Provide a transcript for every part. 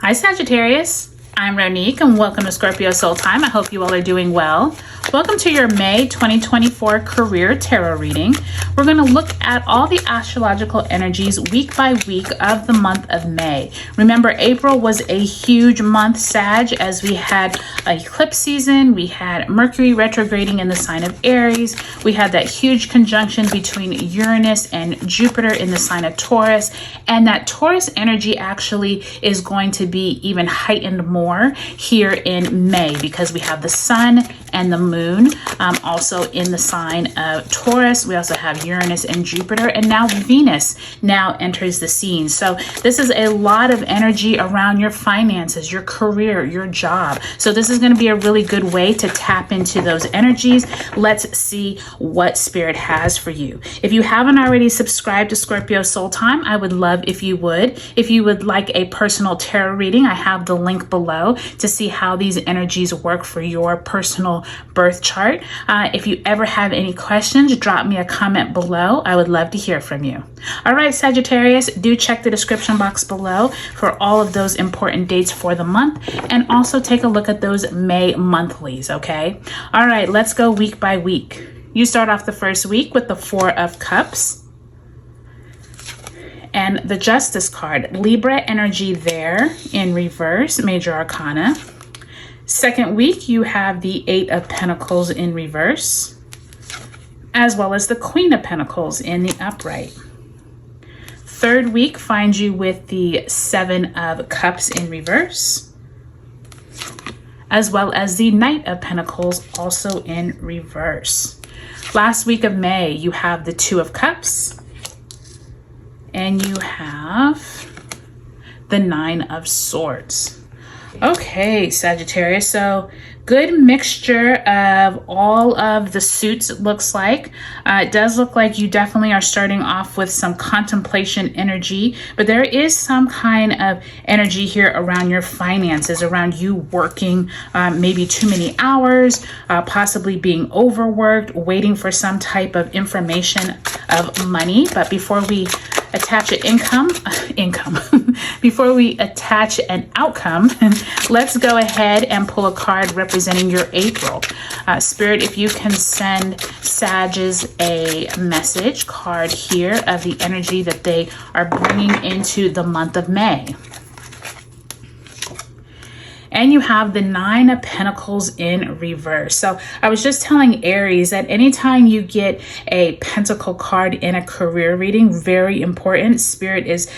Hi Sagittarius, I'm Ronique and welcome to Scorpio Soul Time. I hope you all are doing well. Welcome to your May 2024 career tarot reading. We're going to look at all the astrological energies week by week of the month of May. Remember, April was a huge month, Sag, as we had an eclipse season. We had Mercury retrograding in the sign of Aries. We had that huge conjunction between Uranus and Jupiter in the sign of Taurus. And that Taurus energy actually is going to be even heightened more here in May because we have the sun and the moon also in the sign of Taurus. We also have Uranus and Jupiter, and now Venus now enters the scene. So this is a lot of energy around your finances, your career, your job. So this is going to be a really good way to tap into those energies. Let's see what Spirit has for you. If you haven't already subscribed to Scorpio Soul Time, I would love if you would. If you would like a personal tarot reading, I have the link below to see how these energies work for your personal birth chart. If you ever have any questions, drop me a comment below. I would love to hear from you. All right, Sagittarius, do check the description box below for all of those important dates for the month, and also take a look at those May monthlies, okay? All right, let's go week by week. You start off the first week with the Four of Cups and the Justice card. Libra energy there in reverse, major arcana. Second week, you have the Eight of Pentacles in reverse, as well as the Queen of Pentacles in the upright. Third week finds you with the Seven of Cups in reverse, as well as the Knight of Pentacles also in reverse. Last week of May, you have the Two of Cups, and you have the Nine of Swords. Okay, Sagittarius, so good mixture of all of the suits, it looks like. It does look like you definitely are starting off with some contemplation energy, but there is some kind of energy here around your finances, around you working maybe too many hours, possibly being overworked, waiting for some type of information of money. But before we attach an before we attach an outcome, let's go ahead and pull a card representing your April. Spirit, if you can send Sages a message card here of the energy that they are bringing into the month of May. And you have the Nine of Pentacles in reverse. So I was just telling Aries that anytime you get a pentacle card in a career reading, very important. Spirit is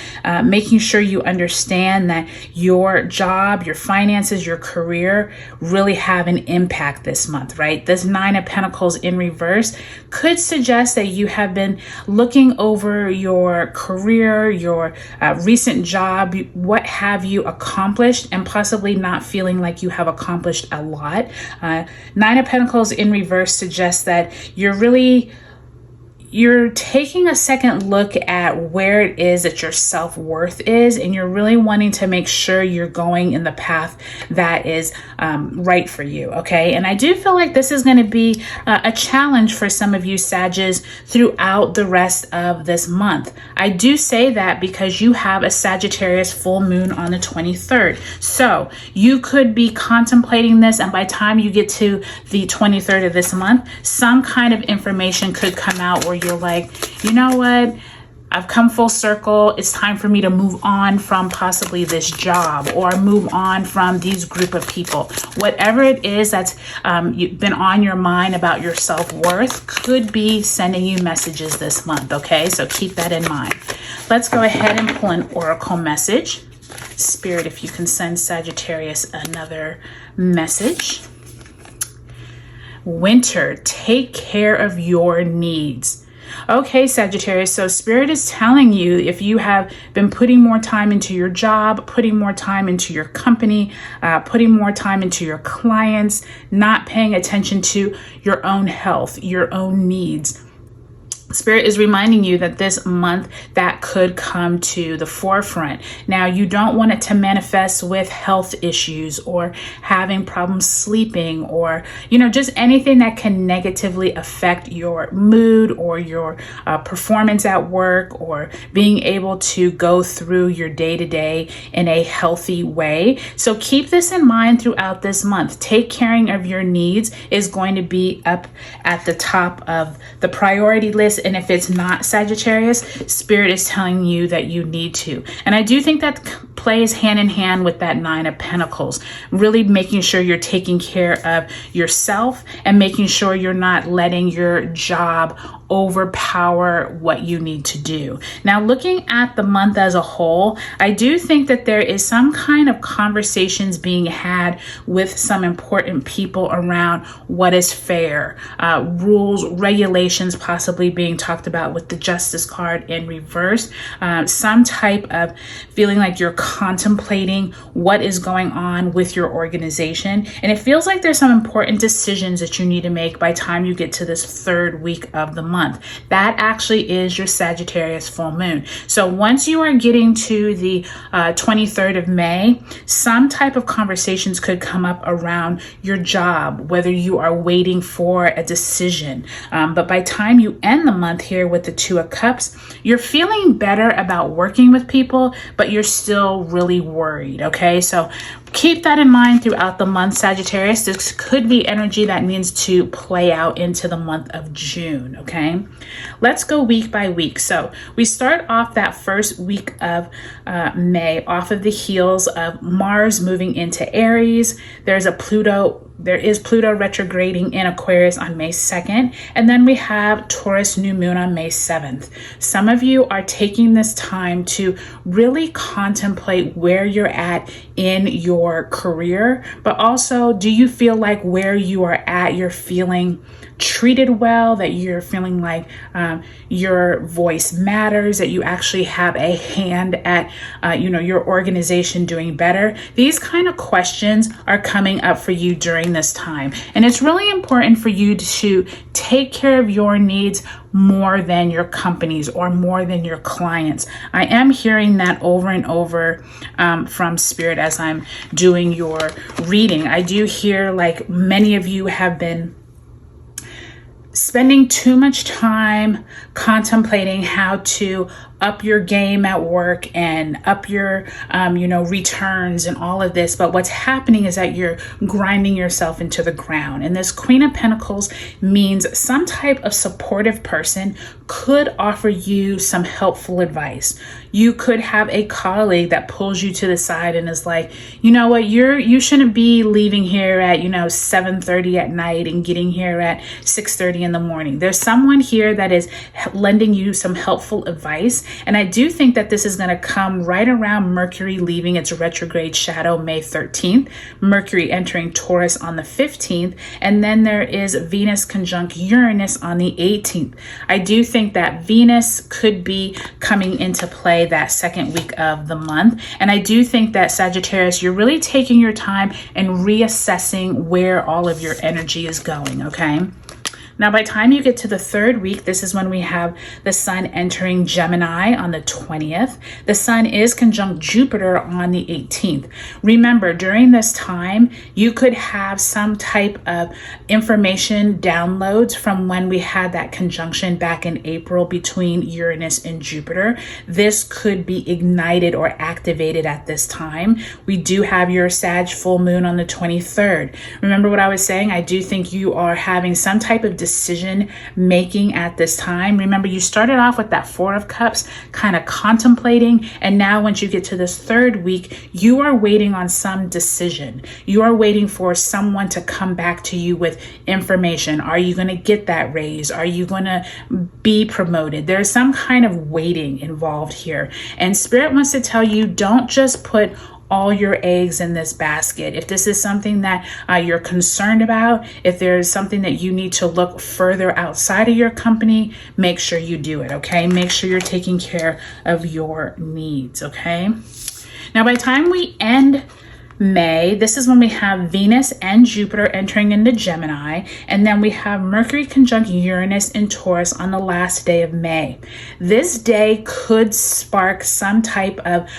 making sure you understand that your job, your finances, your career really have an impact this month, right? This Nine of Pentacles in reverse could suggest that you have been looking over your career, your recent job, what have you accomplished, and possibly not feeling like you have accomplished a lot. Nine of Pentacles in reverse suggests that you're taking a second look at where it is that your self-worth is, and you're really wanting to make sure you're going in the path that is right for you, okay? And I do feel like this is going to be a challenge for some of you Sages throughout the rest of this month. I do say that because you have a Sagittarius full moon on the 23rd. So you could be contemplating this, and by the time you get to the 23rd of this month, some kind of information could come out where you're like, you know what? I've come full circle. It's time for me to move on from possibly this job, or move on from these group of people. Whatever it is that's been on your mind about your self-worth could be sending you messages this month, okay? So keep that in mind. Let's go ahead and pull an oracle message. Spirit, if you can send Sagittarius another message. Winter, take care of your needs. Okay, Sagittarius, so Spirit is telling you, if you have been putting more time into your job, putting more time into your company, putting more time into your clients, not paying attention to your own health, your own needs, Spirit is reminding you that this month that could come to the forefront. Now, you don't want it to manifest with health issues or having problems sleeping or, just anything that can negatively affect your mood or your performance at work or being able to go through your day-to-day in a healthy way. So keep this in mind throughout this month. Take caring of your needs is going to be up at the top of the priority list. And if it's not Sagittarius, Spirit is telling you that you need to. And I do think that plays hand in hand with that Nine of Pentacles, really making sure you're taking care of yourself and making sure you're not letting your job overpower what you need to do. Now, looking at the month as a whole, I do think that there is some kind of conversations being had with some important people around what is fair, rules, regulations possibly being talked about with the Justice card in reverse, some type of feeling like you're contemplating what is going on with your organization. And it feels like there's some important decisions that you need to make by the time you get to this third week of the month. That actually is your Sagittarius full moon. So once you are getting to the 23rd of May, some type of conversations could come up around your job, whether you are waiting for a decision. But by the time you end the month here with the Two of Cups, you're feeling better about working with people, but you're still really worried. Okay, so keep that in mind throughout the month, Sagittarius. This could be energy that needs to play out into the month of June, okay? Let's go week by week. So we start off that first week of May off of the heels of Mars moving into Aries. There is Pluto retrograding in Aquarius on May 2nd. And then we have Taurus New Moon on May 7th. Some of you are taking this time to really contemplate where you're at in your career, but also, do you feel like where you are at, you're feeling treated well, that you're feeling like your voice matters, that you actually have a hand at, your organization doing better? These kind of questions are coming up for you during this time. And it's really important for you to take care of your needs more than your companies or more than your clients. I am hearing that over and over from Spirit as I'm doing your reading. I do hear like many of you have been spending too much time contemplating how to up your game at work and up your, returns and all of this. But what's happening is that you're grinding yourself into the ground. And this Queen of Pentacles means some type of supportive person could offer you some helpful advice. You could have a colleague that pulls you to the side and is like, you know what, you shouldn't be leaving here at, 7:30 at night and getting here at 6:30 in the morning. There's someone here that is lending you some helpful advice. And I do think that this is going to come right around Mercury leaving its retrograde shadow May 13th, Mercury entering Taurus on the 15th, and then there is Venus conjunct Uranus on the 18th. I do think that Venus could be coming into play that second week of the month. And I do think that Sagittarius, you're really taking your time and reassessing where all of your energy is going, okay? Now, by the time you get to the third week, this is when we have the Sun entering Gemini on the 20th. The Sun is conjunct Jupiter on the 18th. Remember, during this time, you could have some type of information downloads from when we had that conjunction back in April between Uranus and Jupiter. This could be ignited or activated at this time. We do have your Sag full moon on the 23rd. Remember what I was saying? I do think you are having some type of decision making at this time. Remember, you started off with that Four of Cups, kind of contemplating, and now once you get to this third week, you are waiting on some decision. You are waiting for someone to come back to you with information. Are you going to get that raise? Are you going to be promoted? There's some kind of waiting involved here. And Spirit wants to tell you, don't just put all your eggs in this basket. If this is something that you're concerned about, if there's something that you need to look further outside of your company, make sure you do it, okay? Make sure you're taking care of your needs, okay? Now, by the time we end May, this is when we have Venus and Jupiter entering into Gemini, and then we have Mercury conjunct Uranus in Taurus on the last day of May. This day could spark some type of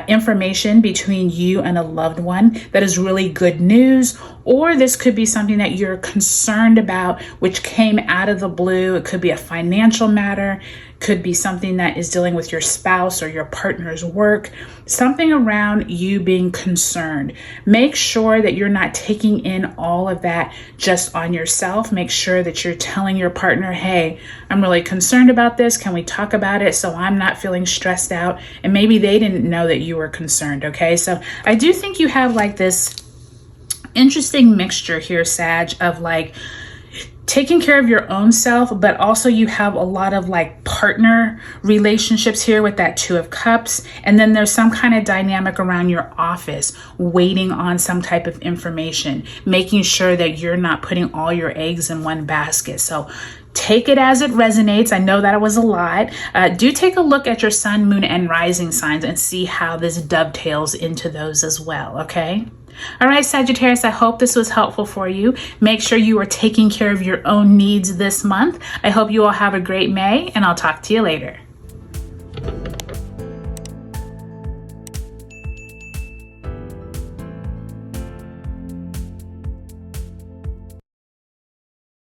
information between you and a loved one that is really good news, or this could be something that you're concerned about, which came out of the blue. It could be a financial matter, could be something that is dealing with your spouse or your partner's work, something around you being concerned. Make sure that you're not taking in all of that just on yourself. Make sure that you're telling your partner, hey, I'm really concerned about this. Can we talk about it so I'm not feeling stressed out? And maybe they didn't know that you were concerned, okay? So I do think you have like this interesting mixture here, Sag, of like taking care of your own self, but also you have a lot of like partner relationships here with that Two of Cups. And then there's some kind of dynamic around your office, waiting on some type of information, making sure that you're not putting all your eggs in one basket. So take it as it resonates. I know that it was a lot. Do take a look at your sun, moon, and rising signs and see how this dovetails into those as well, okay? All right, Sagittarius, I hope this was helpful for you. Make sure you are taking care of your own needs this month. I hope you all have a great May, and I'll talk to you later.